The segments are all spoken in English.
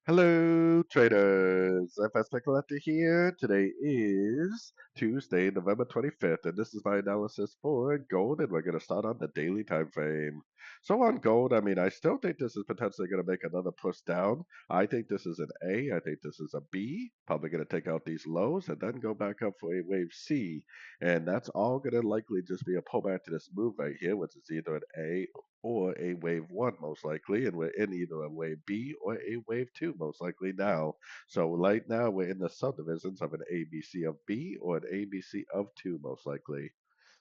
Hello, traders. FX Pip Collector here. Today is Tuesday, November 25th, and this is my analysis for gold, and we're going to start on the daily time frame. So on gold, I still think this is potentially going to make another push down. I think this is an A. I think this is a B. Probably going to take out these lows and then go back up for a wave C. And that's all going to likely just be a pullback to this move right here, which is either an A or a wave one, most likely, and we're in either a wave B or a wave two, most likely now. So right now we're in the subdivisions of an ABC of B or an ABC of two, most likely.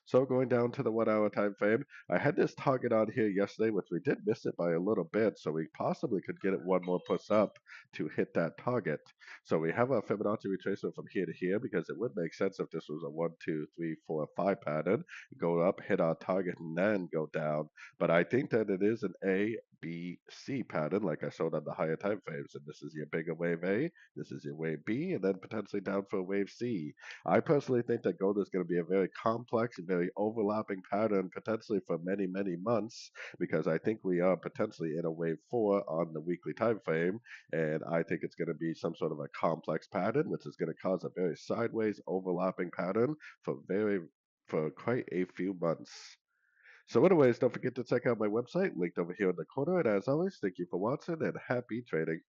So going down to the 1 hour time frame, I had this target on here yesterday, which we did miss it by a little bit, so we possibly could get it one more push up to hit that target. So we have our Fibonacci retracement from here to here because it would make sense if this was a 1, 2, 3, 4, 5 pattern, go up, hit our target, and then go down. But I think that it is an A, B, C pattern, like I showed on the higher time frames. And this is your bigger wave A, this is your wave B, and then potentially down for a wave C. I personally think that gold is going to be a very complex and very overlapping pattern, potentially for many, many months, because I think we are potentially in a wave four on the weekly time frame, and I think it's going to be some sort of a complex pattern, which is going to cause a very sideways overlapping pattern for quite a few months. So anyways, don't forget to check out my website linked over here in the corner. And as always, thank you for watching and happy trading.